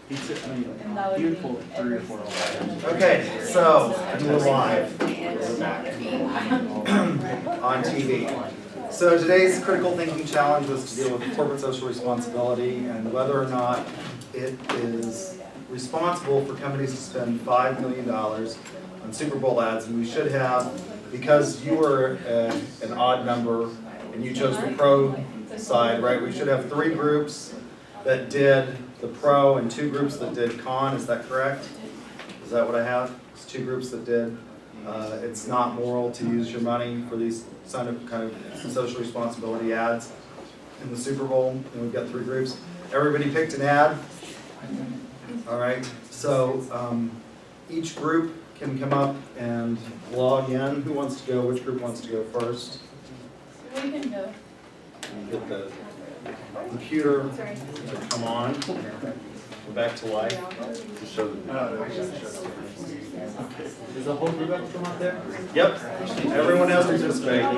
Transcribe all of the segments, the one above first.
Beautiful 3 or 4 hours. Okay, so we're live on TV. So today's critical thinking challenge was to deal with corporate social responsibility and whether or not it is responsible for companies to spend $5 million on Superbowl ads. And we should have, because you were an odd number and you chose the pro side, right? We should have 3 groups that did the pro and 2 groups that did con. Is that correct? Is that what I have? It's 2 groups that did. It's not moral to use your money for these kind of social responsibility ads in the Super Bowl. And we've got 3 groups. Everybody picked an ad. All right. So each group can come up and log in. Who wants to go? Which group wants to go first? We can go. Get the computer to come on. Go back to life. To show Does the whole group have to come up there? Yep. Everyone has to participate. No,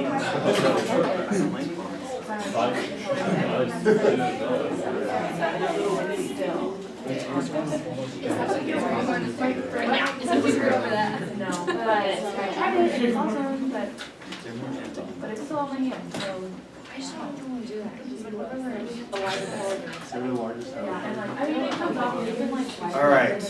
but it's awesome, but it's still on my hand, so I just don't want to do that. They're the largest. Yeah, and like, I mean, it comes off, you can like. All right.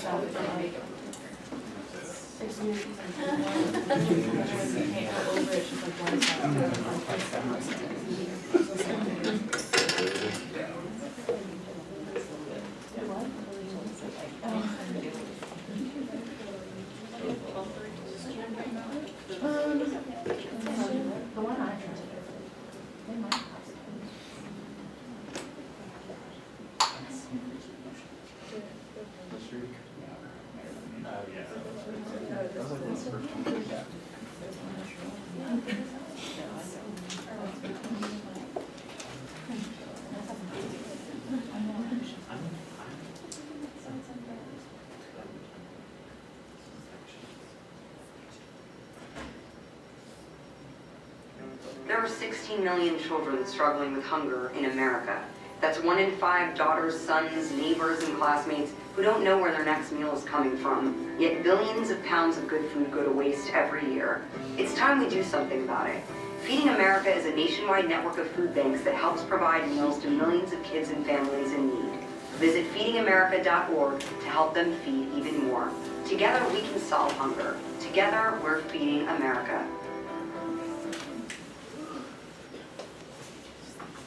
The one I trust. They might have. There are 16 million children struggling with hunger in America. That's 1 in 5 daughters, sons, neighbors, and classmates who don't know where their next meal is coming from. Yet billions of pounds of good food go to waste every year. It's time we do something about it. Feeding America is a nationwide network of food banks that helps provide meals to millions of kids and families in need. Visit feedingamerica.org to help them feed even more. Together we can solve hunger. Together we're feeding America.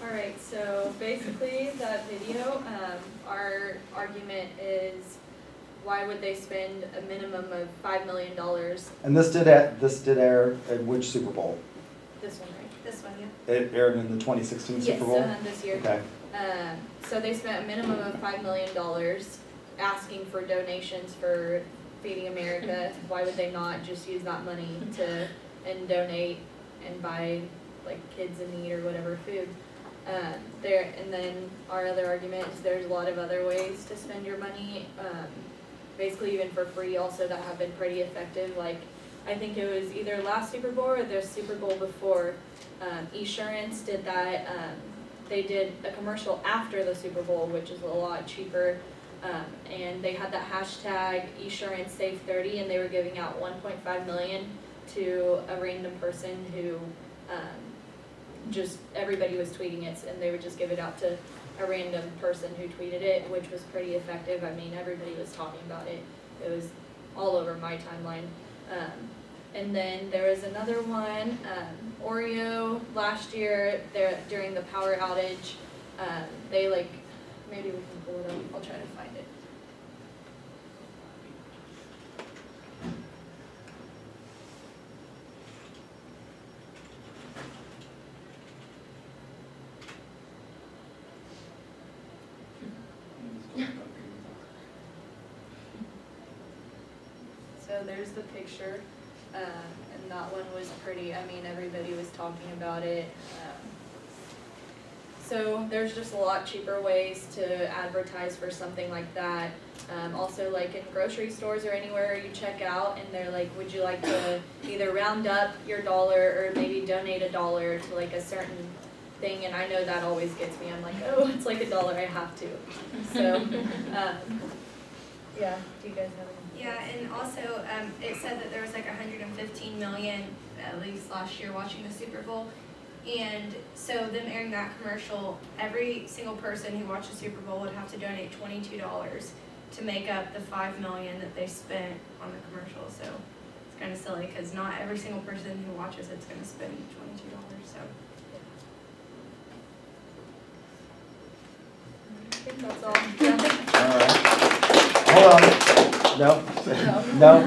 Alright, so basically that video, our argument is why would they spend a minimum of $5 million? And this did air at which Super Bowl? This one, right? This one, yeah. It aired in the 2016 Yes, Super Bowl? this year. Okay. So they spent a minimum of $5 million asking for donations for Feeding America. Why would they not just use that money and donate and buy like kids in need or whatever food? And then our other argument is there's a lot of other ways to spend your money, basically even for free also, that have been pretty effective. Like I think it was either last Super Bowl or the Super Bowl before, Esurance did that. They did a commercial after the Super Bowl, which is a lot cheaper, and they had that hashtag Esurance Save 30, and they were giving out $1.5 million to a random person who just everybody was tweeting it, and they would just give it out to a random person who tweeted it, which was pretty effective. I mean, everybody was talking about it. It was all over my timeline. And then there was another one, Oreo last year, during the power outage, they maybe we can pull it up, I'll try to find it. So there's the picture, and that one was pretty, I mean, everybody was talking about it. So there's just a lot cheaper ways to advertise for something like that. Also, like in grocery stores or anywhere you check out and they're like, would you like to either round up your dollar or maybe donate $1 to like a certain thing, and I know that always gets me. I'm like, oh, it's like $1, I have to. So Yeah, do you guys have any? Yeah, and also, it said that there was like 115 million, at least last year, watching the Super Bowl. And so them airing that commercial, every single person who watched the Super Bowl would have to donate $22 to make up the $5 million that they spent on the commercial. So it's kind of silly because not every single person who watches it's going to spend $22. So I think that's all. Yeah. All right. Hold on. No.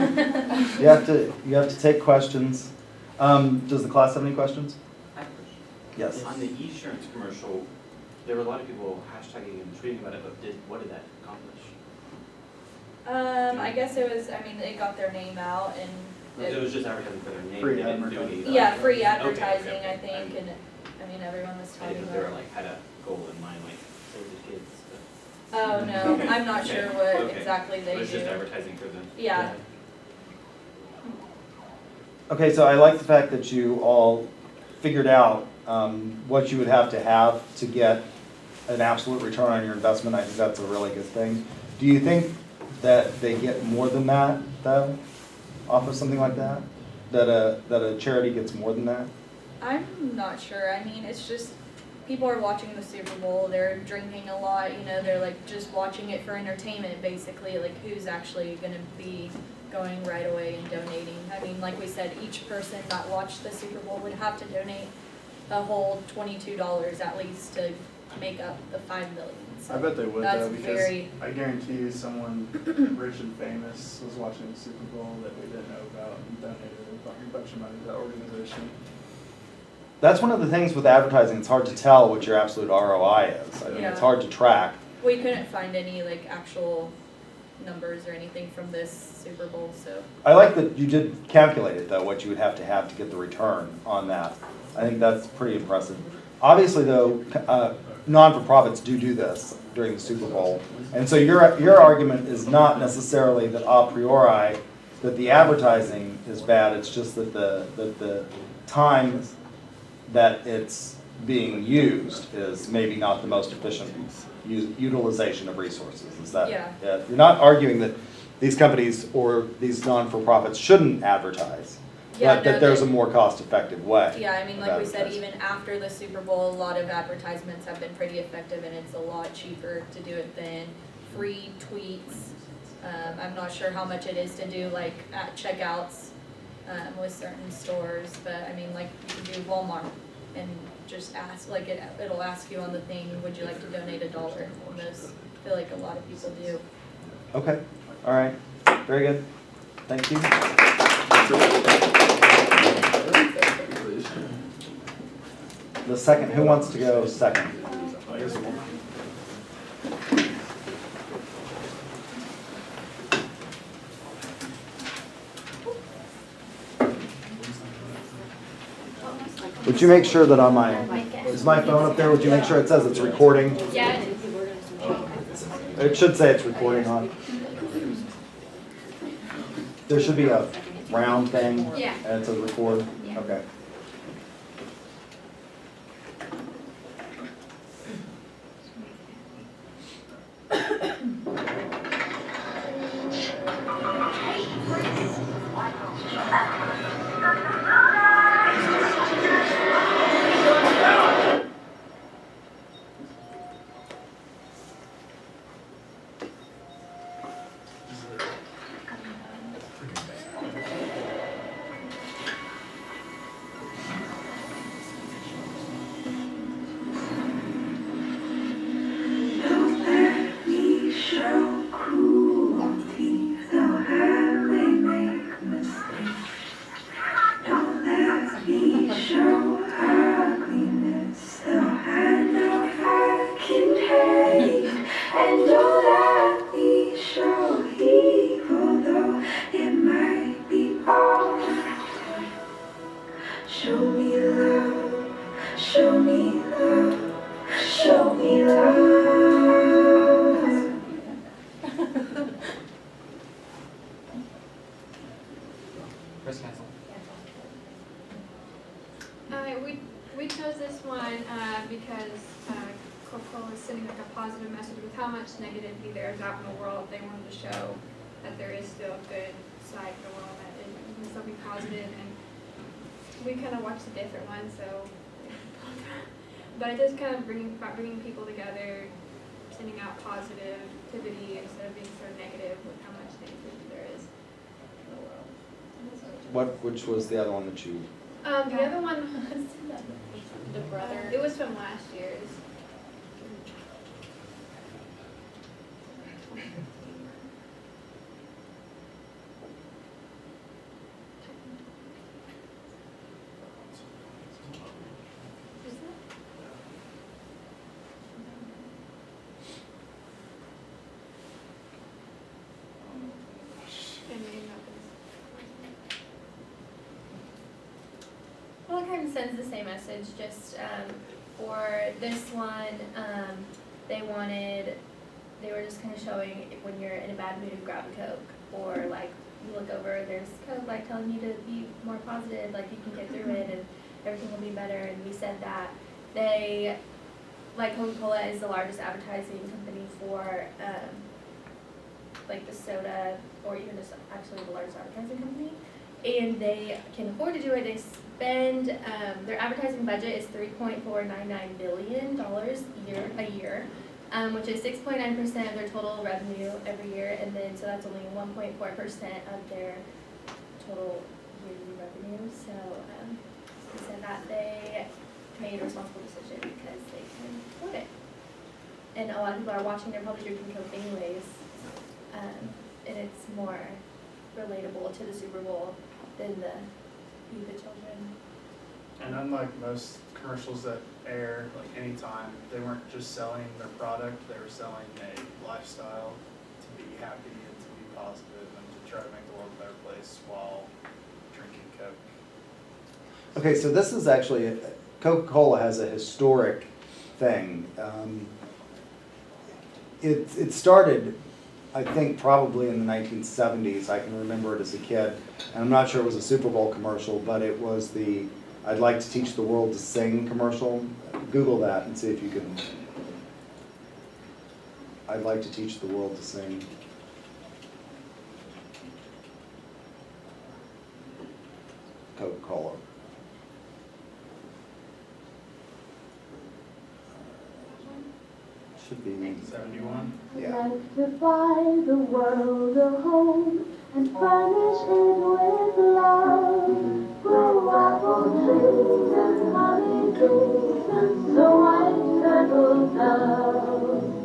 You have to take questions. Does the class have any questions? I have a question. Yes. On the insurance commercial, there were a lot of people hashtagging and tweeting about it, but what did that accomplish? I guess it was, I mean, it got their name out and. It was just advertising for their name. Free they didn't do advertising. any- Yeah, free Okay, advertising, okay. I think, and, I mean, everyone was I talking didn't know about if they were it. like, had a goal in mind, like, save the kids, but. Oh, no, I'm not Okay, sure what okay. exactly It they was just do. advertising for them. Yeah, Okay, so I like the fact that you all figured out what you would have to get an absolute return on your investment. I think that's a really good thing. Do you think that they get more than that, though, off of something like that? That a charity gets more than that? I'm not sure, I mean, it's just, people are watching the Super Bowl, they're drinking a lot, you know, they're like just watching it for entertainment, basically, like who's actually gonna be going right away and donating. I mean, like we said, each person that watched the Super Bowl would have to donate a whole $22 at least to make up the $5 million. So I bet they would that's though, because very, I guarantee you someone rich and famous was watching the Super Bowl that we didn't know about and donated a bunch of money to that organization. That's one of the things with advertising. It's hard to tell what your absolute ROI is. I mean, it's Yeah. hard to track. we couldn't find any like actual numbers or anything from this Super Bowl, so. I like that you did calculate it, though, what you would have to get the return on that. I think that's pretty impressive. Obviously, though, non-for-profits do this during the Super Bowl. And so your argument is not necessarily that a priori that the advertising is bad, it's just that the time that it's being used is maybe not the most efficient utilization of resources. Is that? Yeah. You're not arguing that these companies or these non-for-profits shouldn't advertise, Yeah, but no, that there's they- a more cost-effective way. Yeah, I mean, of like we said, advertising. even after the Super Bowl, a lot of advertisements have been pretty effective and it's a lot cheaper to do it than free tweets. I'm not sure how much it is to do like at checkouts with certain stores, but I mean, like you can do Walmart and just ask, like it'll ask you on the thing, would you like to donate $1? And those, I feel like a lot of people do. Okay, all right, very good. Thank you. The second, who wants to go second? Would you make sure that on my, is my phone up there, would you make sure it says it's recording? Yeah. It should say it's recording on. There should be a round thing. Yeah. And it says record? Yeah. Okay. Show me love, show me love, show me love. Chris Castle. We chose this one because Coca-Cola is sending like a positive message with how much negativity there is out in the world. They wanted to show that there is still a good side to the world, that it can still be positive, and we kind of watched a different one, so. But it does kind of bringing people together, sending out positivity instead of being so negative with how much negativity there is in the world. Which was the other one that you? The other one was The brother. it was from last year's. Well, it kind of sends the same message, just, for this one, they were just kind of showing when you're in a bad mood, grab a Coke, or like, you look over, there's Coke, like, telling you to be more positive, like, you can get through it, and everything will be better, and we said that like, Coca-Cola is the largest advertising company for, like, the soda, or even just actually the largest advertising company, and they can afford to do it. They spend, their advertising budget is $3.499 billion a year, which is 6.9% of their total revenue every year, and then, so that's only 1.4% of their total yearly revenue, so, they said that they made a responsible decision because they can afford it. And a lot of people are watching, they're probably drinking Coke anyways, and it's more relatable to the Super Bowl than the Feed the Children. And unlike most commercials that air, like anytime, they weren't just selling their product, they were selling a lifestyle to be happy and to be positive and to try to make the world a better place while drinking Coke. Okay, so this is actually, Coca-Cola has a historic thing. It started, I think, probably in the 1970s. I can remember it as a kid. And I'm not sure it was a Super Bowl commercial, but it was the I'd like to teach the world to sing commercial. Google that and see if you can. I'd like to teach the world to sing. Coca-Cola. Should be 71? Yeah. Electrify the world a home and furnish it with love. Grow apple trees and honey bees and so white turtle doves.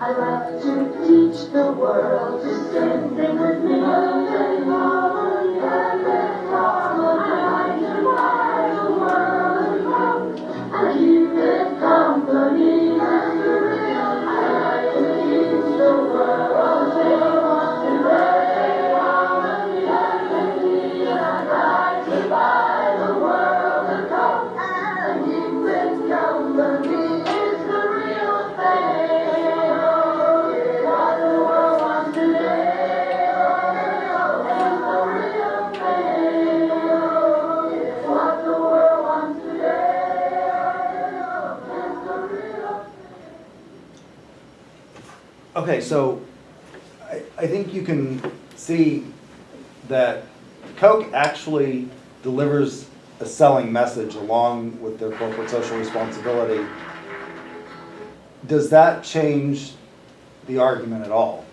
I like to teach the world to sing with me. Electrify the world a home and keep it company. Okay, so I think you can see that Coke actually delivers a selling message along with their corporate social responsibility. Does that change the argument at all?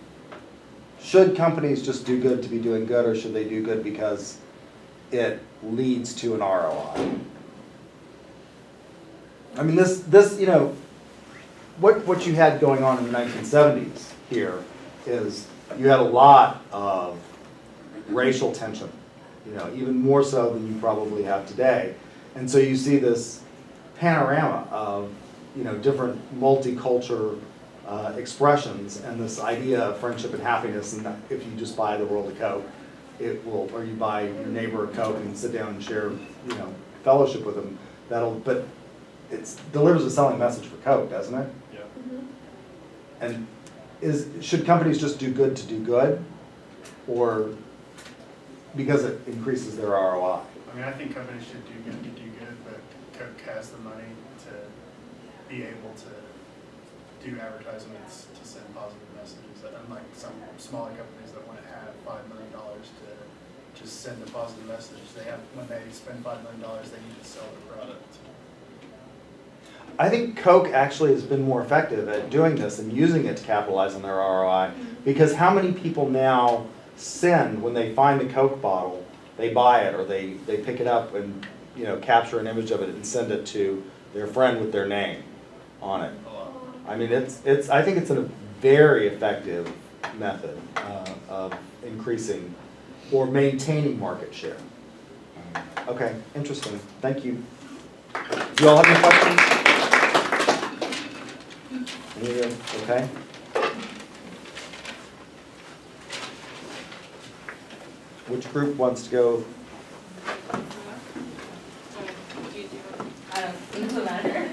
Should companies just do good to be doing good, or should they do good because it leads to an ROI? I mean, this, you know, what you had going on in the 1970s here is you had a lot of racial tension, you know, even more so than you probably have today. And so you see this panorama of, you know, different multicultural expressions and this idea of friendship and happiness, and that if you just buy the world a Coke, it will, or you buy your neighbor a Coke and sit down and share, you know, fellowship with them, but it delivers a selling message for Coke, doesn't it? Yeah. And should companies just do good to do good, or because it increases their ROI? I mean, I think companies should do good to do good, but Coke has the money to be able to do advertisements to send positive messages, unlike some smaller companies that want to have $5 million to just send a positive message. When they spend $5 million, they need to sell their product. I think Coke actually has been more effective at doing this and using it to capitalize on their ROI, because how many people now send, when they find a Coke bottle, they buy it or they pick it up and capture an image of it and send it to their friend with their name on it. I mean, I think it's a very effective method of increasing or maintaining market share. Okay, interesting. Thank you. Do you all have any questions? Any of you? Okay. Which group wants to go? I don't, it doesn't matter.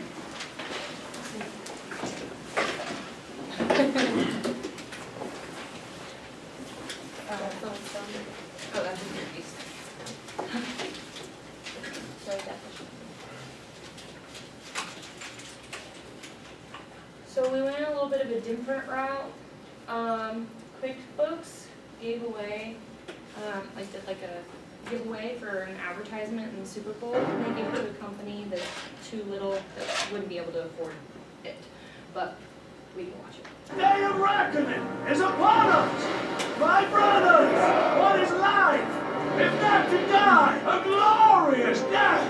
Oh, that's a weird piece. So we went a little bit of a different route. QuickBooks gave away, did like a giveaway for an advertisement in the Superbowl. And they gave it to a company that's too little, that wouldn't be able to afford it. But we can watch it. Day of reckoning is upon us! My brothers, what is life? If not to die, a glorious death!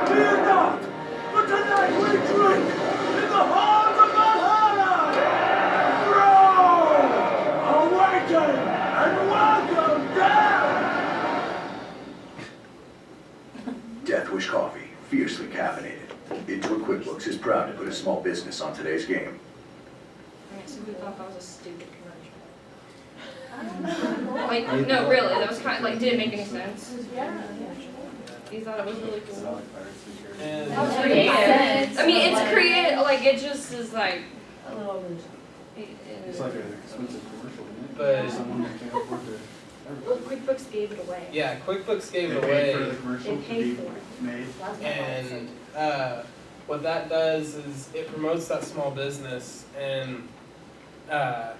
Fear not, but tonight we drink in the halls of Valhalla! Grow! Awaken and welcome death! Death Wish Coffee, fiercely caffeinated. Intuit QuickBooks is proud to put a small business on today's game. Alright, so we thought that was a stupid commercial. No, really, that was kind of, didn't make any sense. You thought it was really cool. That was creative. I mean, it's creative, it just is like. A little loose. It's like an expensive commercial, isn't it? But- Someone that can't afford to. Well, QuickBooks gave it away. Yeah, QuickBooks gave it They paid for away, the commercial They to paid be for it. made. and what that does is it promotes that small business. And the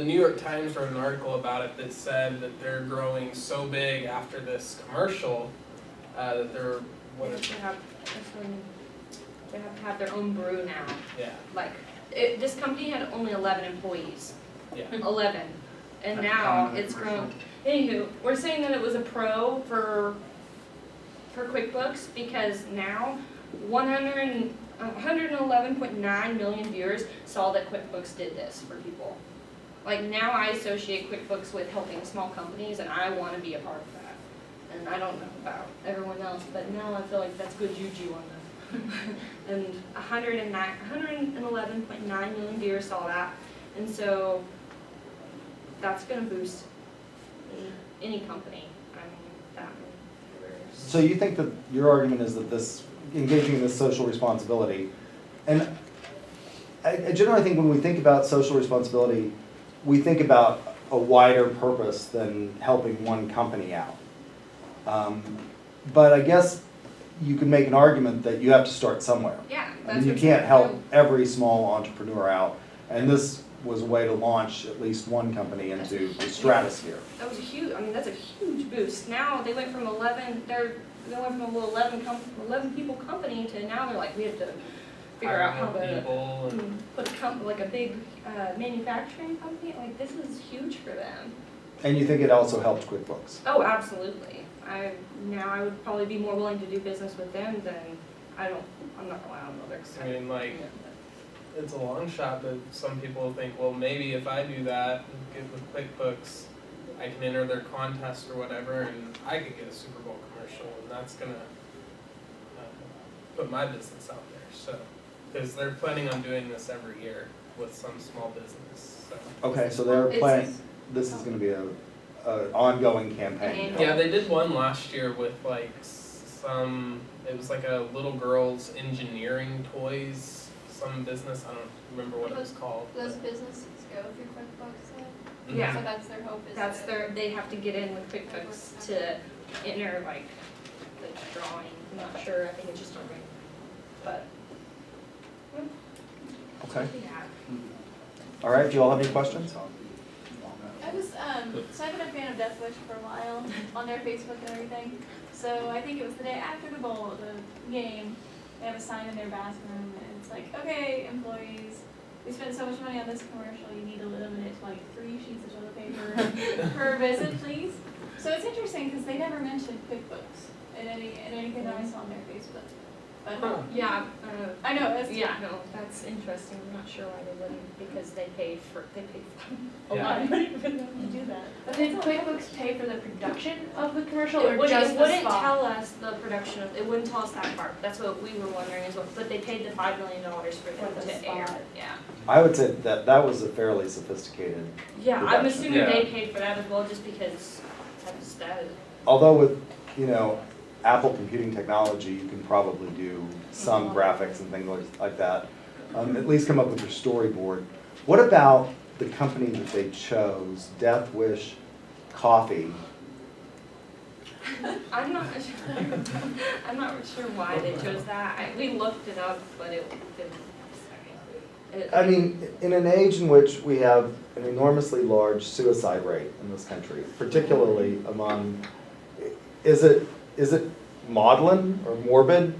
New York Times wrote an article about it that said that they're growing so big after this commercial that they're They have to have their own brew now. yeah. This company had only 11 employees. Yeah. 11. And At the now time of the it's commercial. grown. Anywho, we're saying that it was a pro for QuickBooks because now 111.9 million viewers saw that QuickBooks did this for people. Now I associate QuickBooks with helping small companies, and I want to be a part of that. And I don't know about everyone else, but now I feel like that's good juju on them. And 111.9 million viewers saw that, and so that's going to boost any company. I mean, that many viewers. So you think that your argument is that this engaging in this social responsibility, and I generally think when we think about social responsibility, we think about a wider purpose than helping one company out. But I guess you can make an argument that you have to start somewhere. Yeah, I that's mean, you what can't you help do. every small entrepreneur out, and this was a way to launch at least one company into the stratosphere. That was a huge. I mean, that's a huge boost. Now they went from 11. They went from a little 11 people company to now they're like, we have to figure out how Hiring to people and put a a big manufacturing company. This is huge for them. And you think it also helped QuickBooks? Oh, absolutely. I would probably be more willing to do business with them than I'm not gonna lie, I don't know. I mean, it's a long shot, but some people think, well, maybe if I do that with QuickBooks, I can enter their contest or whatever, and I could get a Super Bowl commercial, and that's gonna put my business out there. So, because they're planning on doing this every year with some small business. So. Okay, so they're planning, this is gonna be a ongoing campaign. Yeah, they did one last year with it was like a little girl's engineering toys, some business, I don't remember what it was called. Those businesses go through QuickBooks then? Yeah. So that's their hope is That's that- they have to get in with QuickBooks to enter the drawing. I'm not sure. I think it's just a ring, but. Okay. All right, do you all have any questions? I was, so I've been a fan of Death Wish for a while on their Facebook and everything. So I think it was the day after the bowl, the game, they have a sign in their bathroom and it's like, okay, employees, we spent so much money on this commercial, you need to limit it to like 3 sheets of toilet paper per visit, please. So it's interesting because they never mentioned QuickBooks in anything that I saw on their Facebook. But Yeah, I know, that's, yeah, no, that's interesting, I'm not sure why they wouldn't, because they paid a Yeah. lot of money for them to do that. But did QuickBooks pay for the production of the commercial or It wouldn't, just it the wouldn't spot? tell us the production of, it wouldn't tell us that part, that's what we were wondering as well, but they paid the $5 million for them For the to air, spot. yeah. I would say that was a fairly sophisticated Yeah, I'm production. assuming Yeah. they paid for that as well, just because that is. Although with, Apple computing technology, you can probably do some graphics and things like that. At least come up with your storyboard. What about the company that they chose, Death Wish Coffee? I'm not sure, I'm not sure why they chose that, we looked it up, but it didn't. I mean, in an age in which we have an enormously large suicide rate in this country, particularly among, is it maudlin or morbid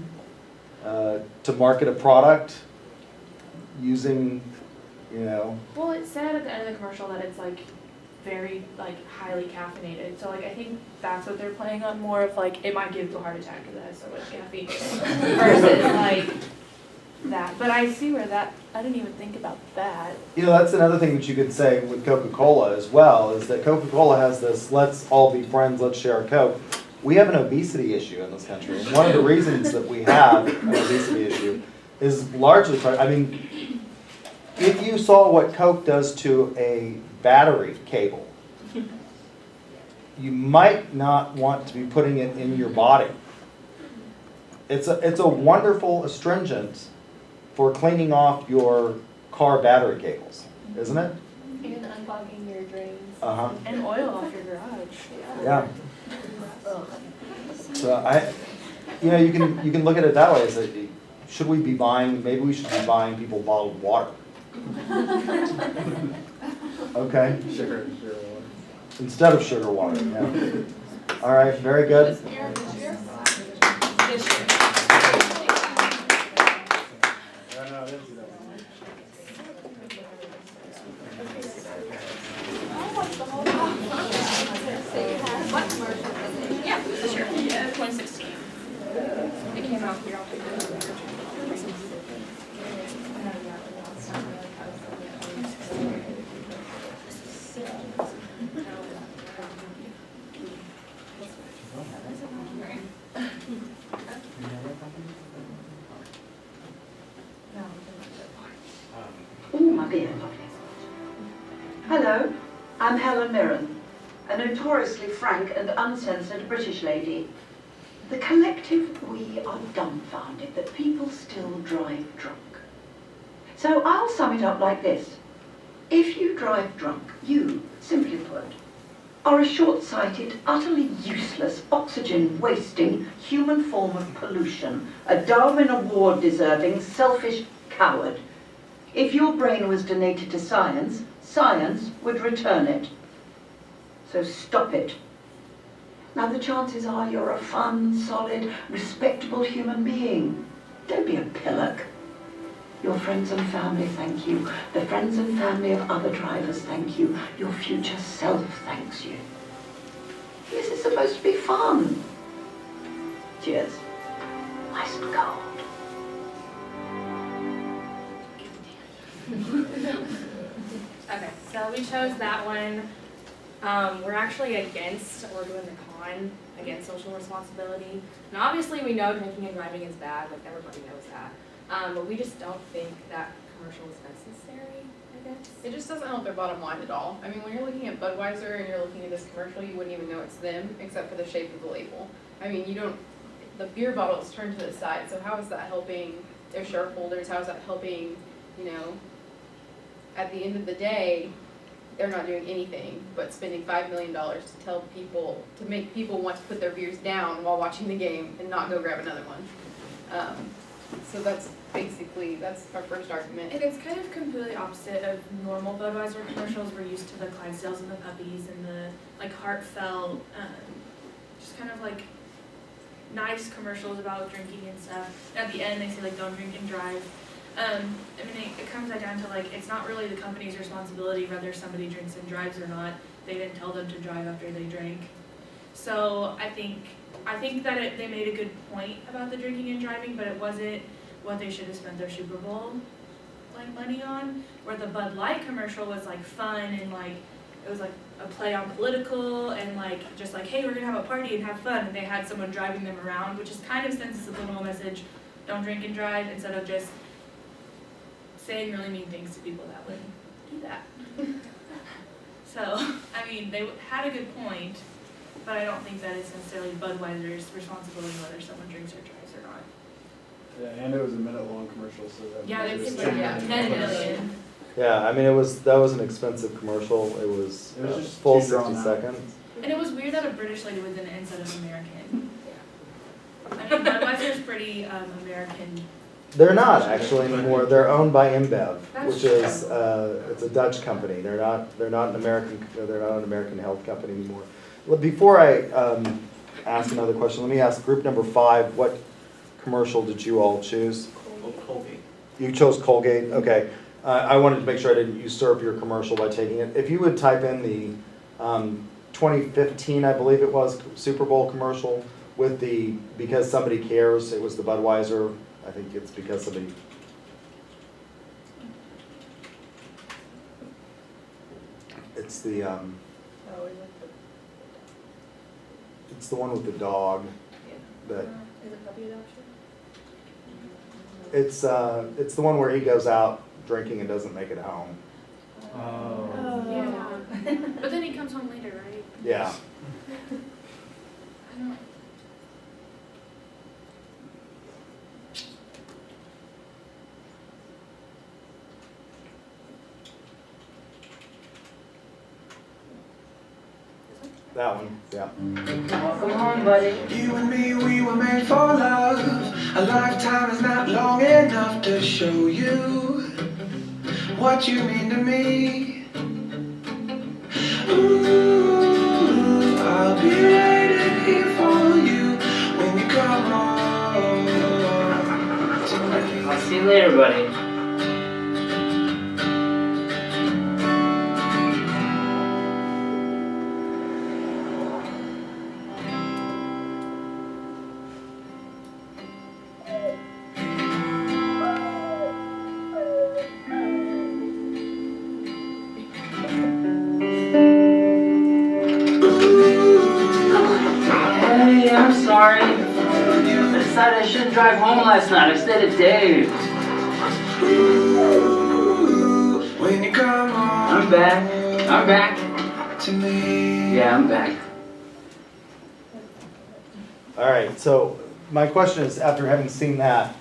to market a product using, Well, it said at the end of the commercial that it's like very highly caffeinated. So I think that's what they're playing on, more of it might give you a heart attack because it has so much caffeine versus that. But I see where I didn't even think about that. That's another thing that you could say with Coca-Cola as well, is that Coca-Cola has this, let's all be friends, let's share a Coke. We have an obesity issue in this country, and one of the reasons that we have an obesity issue is largely, if you saw what Coke does to a battery cable, you might not want to be putting it in your body. It's a wonderful astringent for cleaning off your car battery cables, isn't it? And unclogging your drains. Uh-huh. And oil off your garage. Yeah. So you can look at it that way. Is that should we be buying? Maybe we should be buying people bottled water. Okay. Sugar water. Instead of sugar water. Yeah. All right. Very good. What commercial? Yeah, for sure. Yeah, 2016. It came out here. Oh, my beer, lovely. Hello, I'm Helen Mirren, a notoriously frank and uncensored British lady. The collective, we are dumbfounded that people still drive drunk. So I'll sum it up like this. If you drive drunk, you, simply put, are a short-sighted, utterly useless, oxygen-wasting human form of pollution, a Darwin Award-deserving, selfish coward. If your brain was donated to science, science would return it. So stop it. Now the chances are you're a fun, solid, respectable human being. Don't be a pillock. Your friends and family thank you. The friends and family of other drivers thank you. Your future self thanks you. This is supposed to be fun. Cheers. Nice and cold. Okay, so we chose that one. We're actually we're doing the con against social responsibility. And obviously we know drinking and driving is bad, like everybody knows that. But we just don't think that commercial is necessary, I guess. It just doesn't help their bottom line at all. I mean, when you're looking at Budweiser and you're looking at this commercial, you wouldn't even know it's them, except for the shape of the label. I mean, the beer bottle is turned to the side, so how is that helping their shareholders? How is that helping, at the end of the day, they're not doing anything but spending $5 million to make people want to put their beers down while watching the game and not go grab another one. So that's our first argument. And it's kind of completely opposite of normal Budweiser commercials. We're used to the Clydesdales and the puppies and the like heartfelt, just kind of like nice commercials about drinking and stuff. And at the end they say like don't drink and drive. I mean it comes down to like it's not really the company's responsibility whether somebody drinks and drives or not. They didn't tell them to drive after they drank. So I think that they made a good point about the drinking and driving, but it wasn't what they should have spent their Super Bowl like money on. Where the Bud Light commercial was like fun and like it was like a play on political and like just like hey we're gonna have a party and have fun, and they had someone driving them around, which is kind of sends a subliminal message, don't drink and drive, instead of just saying really mean things to people that would do that. So I mean they had a good point, but I don't think that it's necessarily Budweiser's responsibility whether someone drinks or drives or not. Yeah, and it was a minute-long commercial, so that. Yeah, was it's just like 10 10 minutes. million. Yeah, I mean, that was an expensive commercial. It was It was just full too drawn 60 out. seconds. And it was weird that a British lady was in it instead of American. I mean, Budweiser's pretty American. They're not actually anymore. They're owned by InBev, That's which is it's a Dutch company. They're not an American health company anymore. Well, before I ask another question, let me ask group number 5. What commercial did you all choose? Colgate. You chose Colgate. Okay. I wanted to make sure I didn't usurp your commercial by taking it. If you would type in the 2015, I believe it was, Super Bowl commercial with the because somebody cares. It was the Budweiser. I think it's because somebody. It's the it's the one with the dog. That Is it puppy adoption? it's the one where he goes out drinking and doesn't make it home. Oh. Yeah. But then he comes home later, right? Yeah. I don't. That one, yeah. Come on, buddy. You and me, we were made for love. A lifetime is not long enough to show you what you mean to me. Ooh, I'll be waiting here for you when you come home to me. I'll see you later, buddy. Hey, I'm sorry. I decided I shouldn't drive home last night. I stayed at Dave's. When you come home I'm back. to me. Yeah, I'm back. All right, so my question is, after having seen that,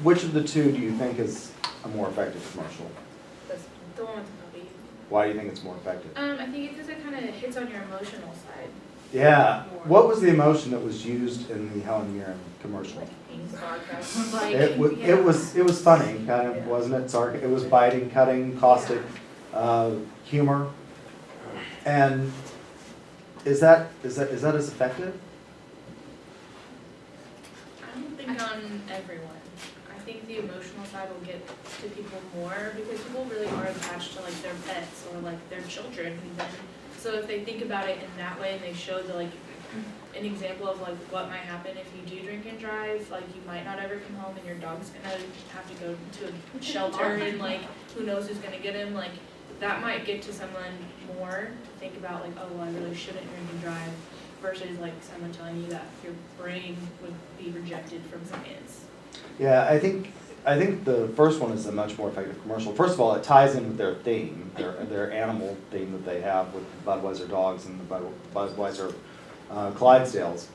which of the two do you think is a more effective commercial? The one with the puppy. Why do you think it's more effective? I think it's because it kind of hits on your emotional side. Yeah. What was the emotion that was used in the Helen Mirren commercial? Like, It was funny, kind of, wasn't it? It was biting, cutting, caustic, humor. And is that as effective? I don't think on everyone. I think the emotional side will get to people more because people really are attached to like their pets or like their children even. So if they think about it in that way and they show the like an example of like what might happen if you do drink and drive, like you might not ever come home and your dog's gonna have to go to a shelter and like who knows who's gonna get him, like that might get to someone more to think about like, oh, well, I really shouldn't drink and drive versus like someone telling you that your brain would be rejected from science. Yeah, I think the first one is a much more effective commercial. First of all, it ties in with their theme, their animal theme that they have with the Budweiser dogs and the Budweiser Clydesdales.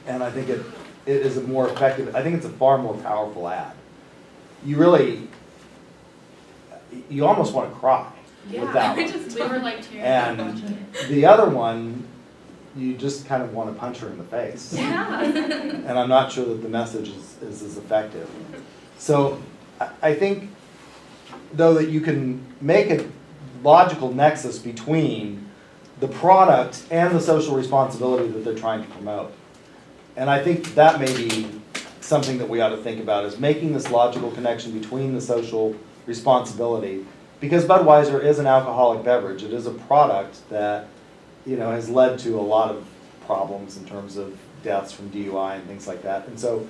And I think it is a more effective, I think it's a far more powerful ad. You almost want to cry with that one. We were like tearing up watching And it. the other one, you just kind of want to punch her in the face. Yeah. And I'm not sure that the message is effective. So I think, though, that you can make a logical nexus between the product and the social responsibility that they're trying to promote. And I think that may be something that we ought to think about, is making this logical connection between the social responsibility. Because Budweiser is an alcoholic beverage. It is a product that, has led to a lot of problems in terms of deaths from DUI and things like that. And so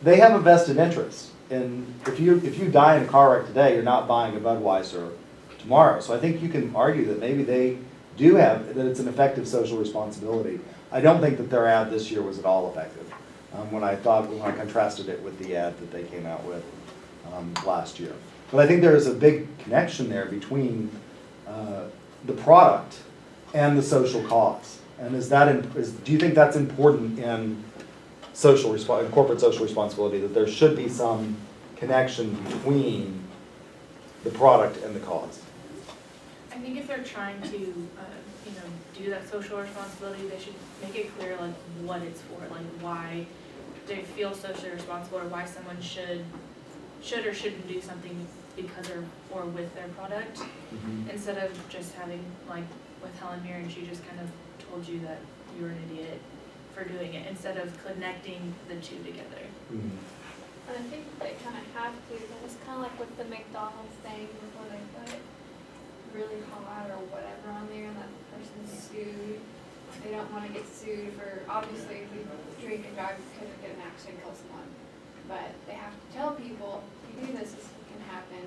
they have a vested interest. And if you die in a car wreck today, you're not buying a Budweiser tomorrow. So I think you can argue that maybe they do have, that it's an effective social responsibility. I don't think that their ad this year was at all effective. When I contrasted it with the ad that they came out with last year. But I think there is a big connection there between the product and the social cause. And do you think that's important in corporate social responsibility, that there should be some connection between the product and the cause? I think if they're trying to, do that social responsibility, they should make it clear, like, what it's for, like, why they feel socially responsible, or why someone should or shouldn't do something because or with their product, instead of just having, like, with Helen Mirren, she just kind of told you that you were an idiot for doing it, instead of connecting the two together. And I think they kind of have to, but it's kind of like with the McDonald's thing, before they put really hot or whatever on there and that person's sued. They don't want to get sued for, obviously, if we drink and drive because we get an accident, kill someone. But they have to tell people, if you do this, this can happen,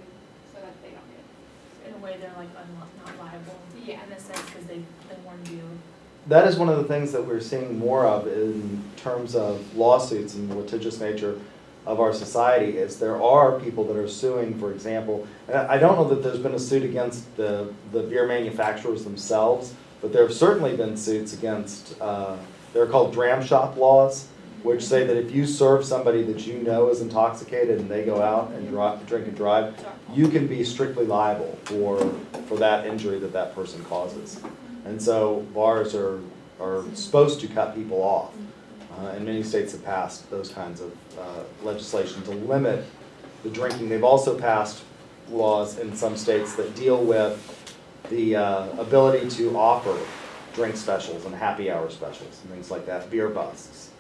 so that they don't get sued. In a way, they're like not liable. Yeah. In a sense, because they warned you. That is one of the things that we're seeing more of in terms of lawsuits and the litigious nature of our society, is there are people that are suing, for example, and I don't know that there's been a suit against the beer manufacturers themselves, but there have certainly been suits against, they're called Dram shop laws, which say that if you serve somebody that you know is intoxicated and they go out and drink and drive, you can be strictly liable for that injury that person causes. And so bars are supposed to cut people off. And many states have passed those kinds of legislation to limit the drinking. They've also passed laws in some states that deal with the ability to offer drink specials and happy hour specials and things like that, beer busts.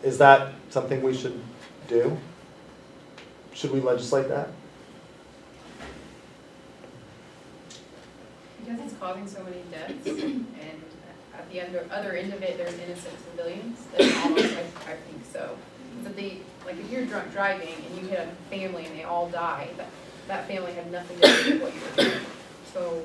Is that something we should do? Should we legislate that? Because it's causing so many deaths, and at the other end of it, there's innocent civilians, then almost, I think so. But like if you're drunk driving and you hit a family and they all die, that family had nothing to do with what you were doing. So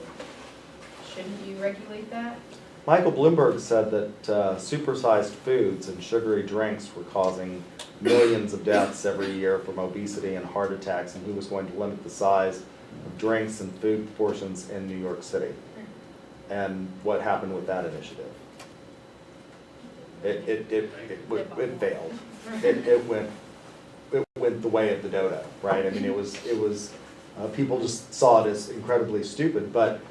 shouldn't you regulate that? Michael Bloomberg said that supersized foods and sugary drinks were causing millions of deaths every year from obesity and heart attacks, and he was going to limit the size of drinks and food portions in New York City. And what happened with that initiative? It failed. It went the way of the dodo, right? I mean, it was people just saw it as incredibly stupid. But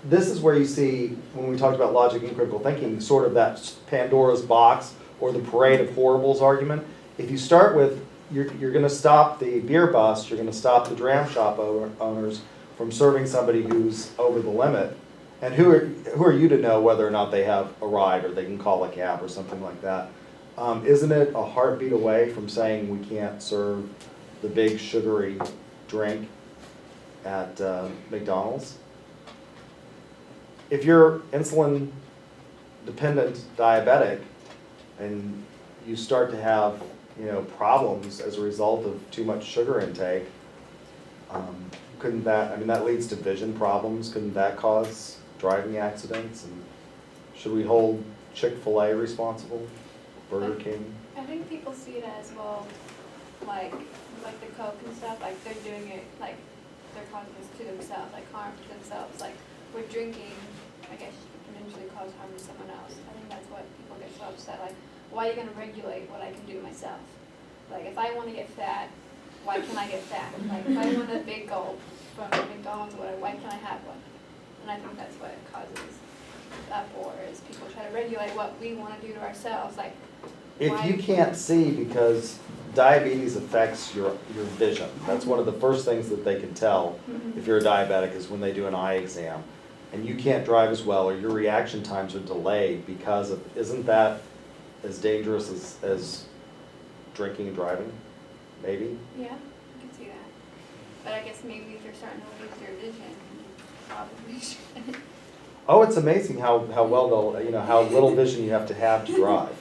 this is where you see, when we talked about logic and critical thinking, sort of that Pandora's box or the parade of horribles argument. If you start with, you're going to stop the beer bust, you're going to stop the dram shop owners from serving somebody who's over the limit. And who are you to know whether or not they have a ride or they can call a cab or something like that? Isn't it a heartbeat away from saying we can't serve the big sugary drink at McDonald's? If you're insulin dependent diabetic and you start to have problems as a result of too much sugar intake, couldn't that, that leads to vision problems, couldn't that cause driving accidents? And should we hold Chick-fil-A responsible, Burger King? I think people see it as, well, like the Coke and stuff, like they're doing it, like they're causing this to themselves, like harm to themselves, like we're drinking, I guess, potentially cause harm to someone else. I think that's what people get so upset, like, why are you gonna regulate what I can do myself? Like, if I wanna get fat, why can't I get fat? Like, if I want a big gulp from McDonald's or whatever, why can't I have one? And I think that's what causes uproar, is people try to regulate what we wanna do to ourselves, like, If you can't see because diabetes affects your vision. That's one of the first things that they can tell if you're a diabetic is when they do an eye exam. And you can't drive as well, or your reaction times are delayed because of, isn't that as dangerous as drinking and driving? Maybe? Yeah, I can see that. But I guess maybe if they're starting to lose their vision, probably should. Oh, it's amazing how well they'll, you know, how little vision you have to drive.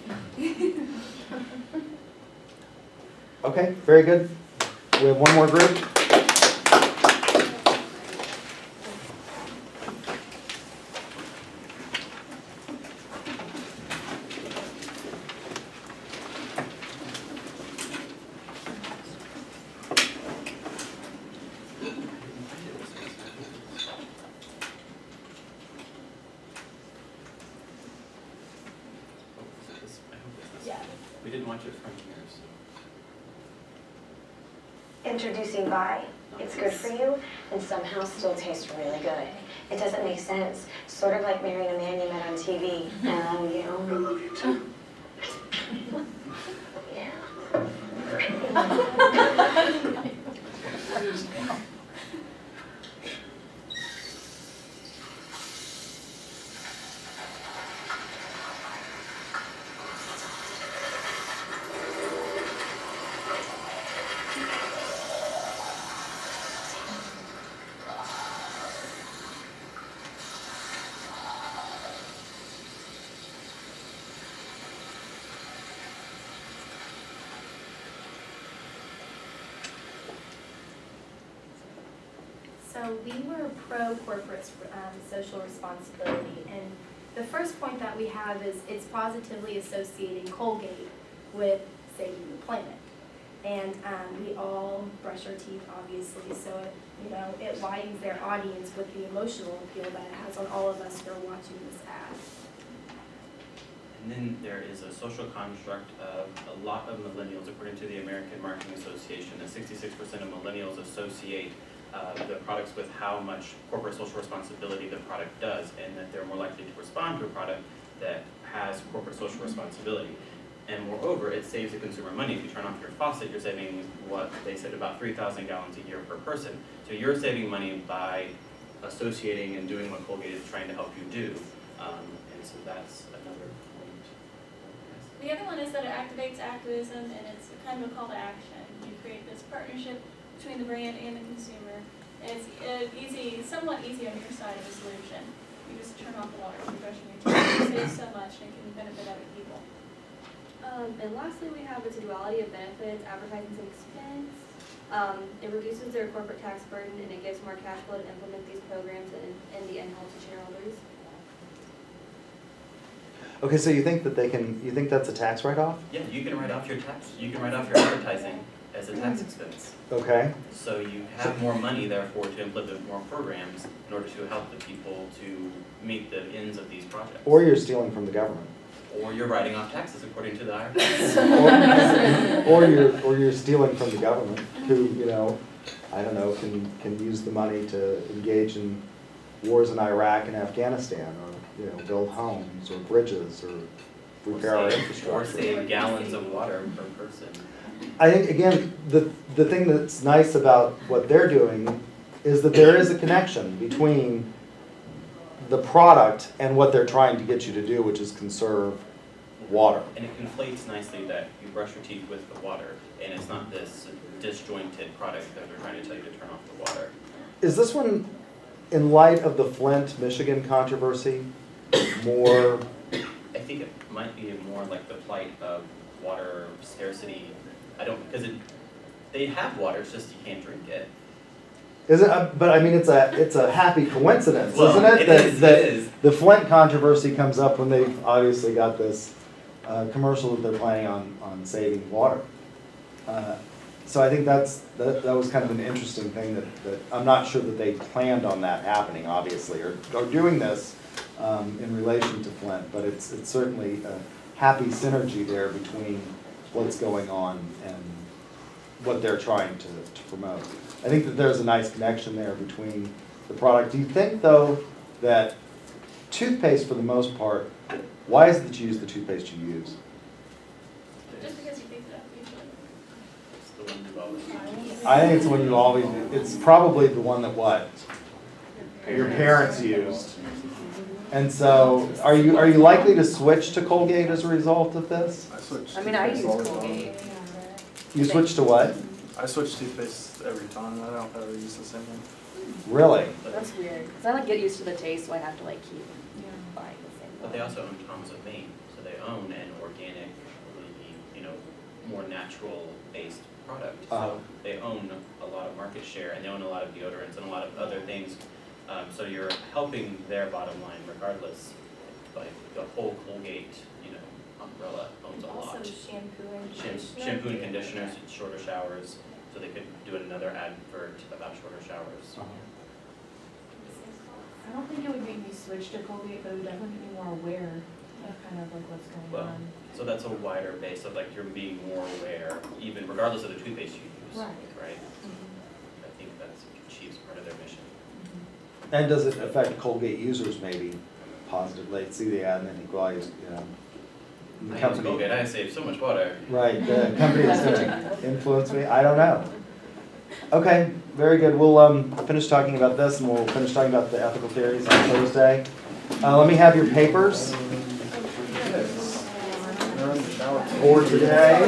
Okay, very good. We have one more group. We didn't watch it from here, so. Introducing Vi. It's good for you and somehow still tastes really good. It doesn't make sense. Sort of like marrying a man you met on TV. I love you. I love you too. So we were pro-corporate social responsibility, and the first point that we have is it's positively associating Colgate with saving the planet. And we all brush our teeth, obviously, so it widens their audience with the emotional appeal that it has on all of us who are watching this ad. And then there is a social construct of a lot of millennials, according to the American Marketing Association, that 66% of millennials associate the products with how much corporate social responsibility the product does, and that they're more likely to respond to a product that has corporate social responsibility. And moreover, it saves the consumer money. If you turn off your faucet, you're saving what they said about 3,000 gallons a year per person. So you're saving money by associating and doing what Colgate is trying to help you do. And so that's another point. The other one is that it activates activism, and it's kind of a call to action. You create this partnership between the brand and the consumer. And it's somewhat easy on your side of the solution. You just turn off the water, you're brushing your teeth, it saves so much and it can benefit other people. And lastly, we have its duality of benefits, advertising and expense. It reduces their corporate tax burden, and it gives more cash flow to implement these programs and in the end helps the shareholders. Okay, so you think that you think that's a tax write-off? Yeah, you can write off your advertising as a tax expense. Okay. So you have more money, therefore, to implement more programs in order to help the people to meet the ends of these projects. Or you're stealing from the government. Or you're writing off taxes according to the IRS. or you're stealing from the government, who I don't know, can use the money to engage in wars in Iraq and Afghanistan, or build homes or bridges or repair our infrastructure. Or save gallons of water per person. I think, again, the thing that's nice about what they're doing is that there is a connection between the product and what they're trying to get you to do, which is conserve water. And it conflates nicely that you brush your teeth with the water, and it's not this disjointed product that they're trying to tell you to turn off the water. Is this one, in light of the Flint, Michigan controversy, more? I think it might be more like the plight of water scarcity. Because they have water, it's just you can't drink it. Is it? But I mean, it's a happy coincidence, Well, isn't it? It is. The Flint controversy comes up when they've obviously got this commercial that they're planning on saving water. So I think that was kind of an interesting thing that I'm not sure that they planned on that happening, obviously, or doing this in relation to Flint. But it's certainly a happy synergy there between what's going on and what they're trying to promote. I think that there's a nice connection there between the product. Do you think, though, that toothpaste, for the most part, why is it that you use the toothpaste you use? Just because you picked it up usually. the one you've always. I think it's the one you always, it's probably the one that what? Your parents used. And so, are you likely to switch to Colgate as a result of this? I switched. I mean, I use toothpaste all the Colgate. You switch to what? time. I switch toothpaste every time. I don't ever use the same one. Really? That's weird, because I like get used to the taste, so I have to like keep buying the same But one. they also own Tom's of Maine, so they own an organic, you know, more natural-based product. So they own a lot of market share, and they own a lot of deodorants and a lot of other things. So you're helping their bottom line regardless. Like the whole Colgate, you know, umbrella owns a lot. Also shampoo and conditioner. Shampoo and conditioners, shorter showers, so they could do another advert about shorter showers. I don't think it would make me switch to Colgate, but it would definitely make me more aware of kind of like what's going Well, on. so that's a wider base of like you're being more aware, even regardless of the toothpaste you use, Right. right? I think that's achieves part of their mission. And does it affect Colgate users maybe positively? See the ad and then you go, you know. the I use company- Colgate, I save so much water. Right, the company that's gonna influence me, I don't know. Okay, very good, we'll finish talking about this and we'll finish talking about the ethical theories on Thursday. Let me have your papers for today,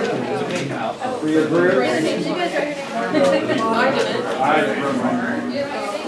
for your group. Brandon, did you guys write your name? I didn't.